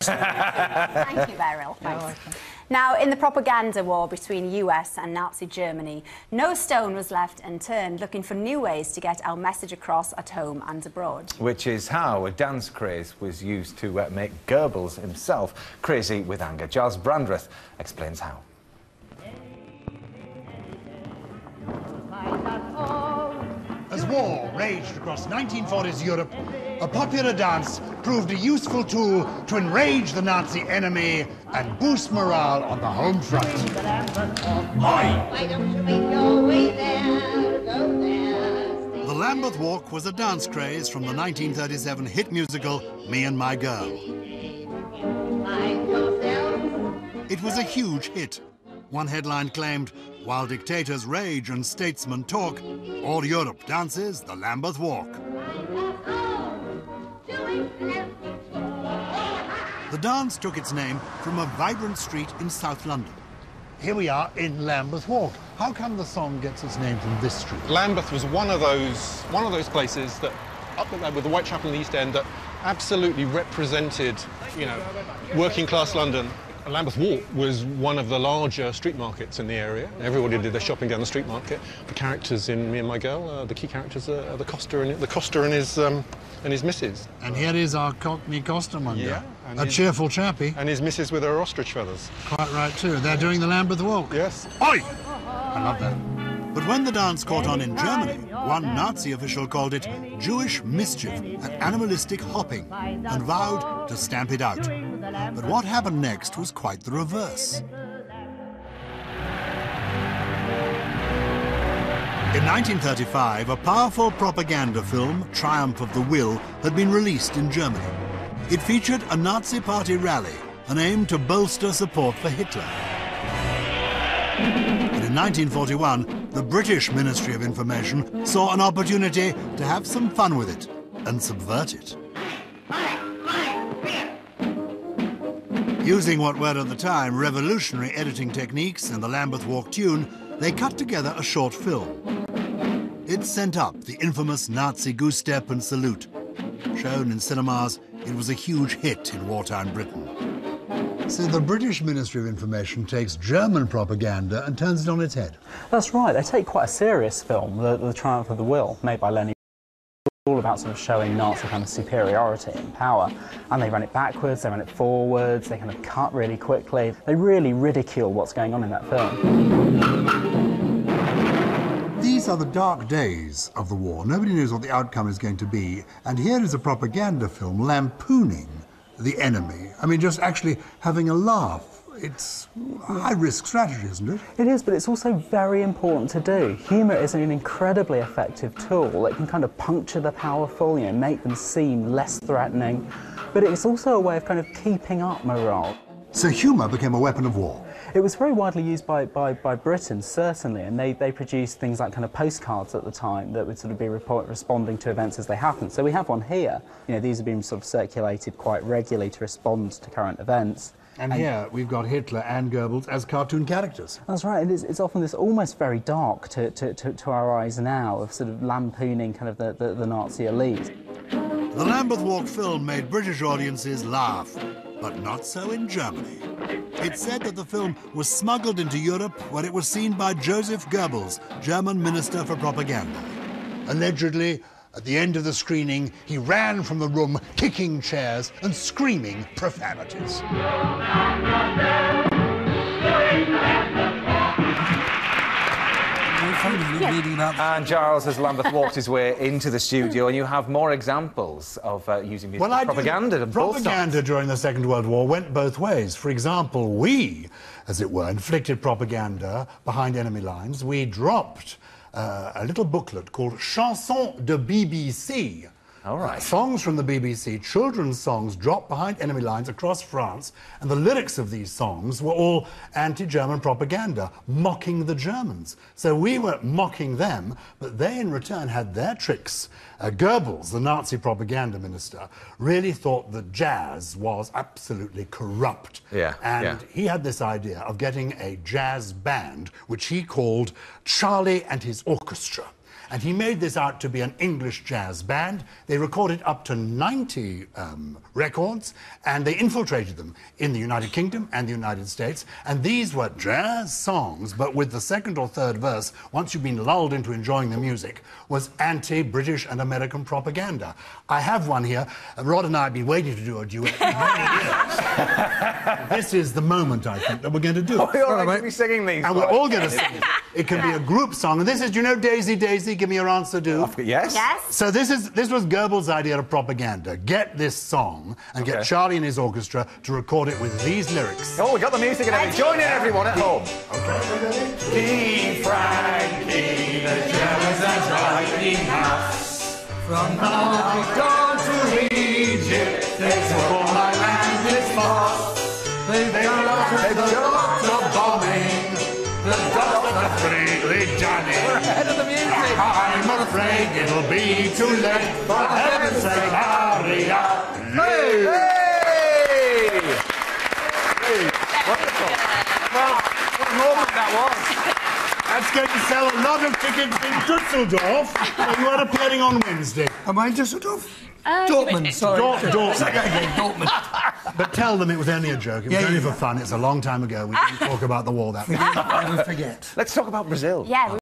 Thank you, Beryl. Thanks. Now, in the propaganda war between US and Nazi Germany, no stone was left unturned looking for new ways to get our message across at home and abroad. Which is how a dance craze was used to make Goebbels himself crazy with anger. Giles Brandreth explains how. As war raged across 1940s Europe, a popular dance proved a useful tool to enrage the Nazi enemy and boost morale on the home front. Why don't you make your way there, go there. The Lambeth Walk was a dance craze from the 1937 hit musical Me and My Girl. It was a huge hit. One headline claimed, "While dictators rage and statesmen talk, all Europe dances the Lambeth Walk." The dance took its name from a vibrant street in South London. Here we are in Lambeth Walk. How come the song gets its name from this street? Lambeth was one of those places that, up there with the Whitechapel in the East End, that absolutely represented, you know, working class London. Lambeth Walk was one of the larger street markets in the area. Everybody did their shopping down the street market. The characters in Me and My Girl, the key characters are the Coster and his missus. And here is our Cockney costermonger, yeah, a cheerful chappie. And his missus with her ostrich feathers. Quite right too. They're doing the Lambeth Walk. Yes. Oi! I love that. But when the dance caught on in Germany, one Nazi official called it Jewish mischief and animalistic hopping and vowed to stamp it out. But what happened next was quite the reverse. In 1935, a powerful propaganda film, Triumph of the Will, had been released in Germany. It featured a Nazi party rally, an aim to bolster support for Hitler. But in 1941, the British Ministry of Information saw an opportunity to have some fun with it and subvert it. Using what were at the time revolutionary editing techniques and the Lambeth Walk tune, they cut together a short film. It sent up the infamous Nazi goose step and salute. Shown in cinemas, it was a huge hit in wartime Britain. So the British Ministry of Information takes German propaganda and turns it on its head. That's right. They take quite a serious film, the Triumph of the Will, made by Lenny. All about sort of showing Nazi kind of superiority and power, and they run it backwards, they run it forwards, they kind of cut really quickly. They really ridicule what's going on in that film. These are the dark days of the war. Nobody knows what the outcome is going to be, and here is a propaganda film lampooning the enemy. I mean, just actually having a laugh. It's high-risk strategy, isn't it? It is, but it's also very important to do. Humour is an incredibly effective tool. It can kind of puncture the powerful, you know, make them seem less threatening, but it's also a way of kind of keeping up morale. So humour became a weapon of war? It was very widely used by Britain, certainly, and they produced things like kind of postcards at the time that would sort of be responding to events as they happened. So we have one here. You know, these have been sort of circulated quite regularly to respond to current events. And here we've got Hitler and Goebbels as cartoon characters. That's right. It's often this almost very dark to our eyes now, of sort of lampooning kind of the Nazi elite. The Lambeth Walk film made British audiences laugh, but not so in Germany. It's said that the film was smuggled into Europe where it was seen by Joseph Goebbels, German Minister for Propaganda. Allegedly, at the end of the screening, he ran from the room, kicking chairs and screaming profanities. And Giles has Lambeth walked his way into the studio, and you have more examples of using music propaganda. Propaganda during the Second World War went both ways. For example, we, as it were, inflicted propaganda behind enemy lines. We dropped a little booklet called Chansons de BBC. All right. Songs from the BBC, children's songs dropped behind enemy lines across France, and the lyrics of these songs were all anti-German propaganda, mocking the Germans. So we were mocking them, but they in return had their tricks. Goebbels, the Nazi propaganda minister, really thought that jazz was absolutely corrupt. And he had this idea of getting a jazz band, which he called Charlie and his Orchestra. and he made this out to be an English jazz band. They recorded up to 90 records, and they infiltrated them in the United Kingdom and the United States, and these were jazz songs, but with the second or third verse, once you've been lulled into enjoying the music, was anti-British and American propaganda. I have one here. Rod and I have been waiting to do a duet for many years. This is the moment, I think, that we're going to do. Oh, you're all right to be singing these. And we're all going to sing it. It can be a group song, and this is, do you know Daisy, Daisy, give me your answer, do? Yes. Yes. So this was Goebbels' idea of propaganda. Get this song and get Charlie and his orchestra to record it with these lyrics. Oh, we got the music and everything. Join in, everyone at home. Okay. Dear Frankie, the Germans are driving us. From Norfolk to Egypt, they took all my land is lost. They've done lots of bombing. The dogs have completely done it. We're ahead of the music. I'm afraid it'll be too late. For heaven's sake, hurry up. Hey! Hey! Hey! Wonderful. Well, what a moment that was. That's going to sell a lot of tickets in Düsseldorf. So you are appearing on Wednesday. Am I in Düsseldorf? Dortmund, sorry. Dortmund. But tell them it was only a joke. It was only for fun. It's a long time ago. We didn't talk about the war that much. Never forget. Let's talk about Brazil. Yeah.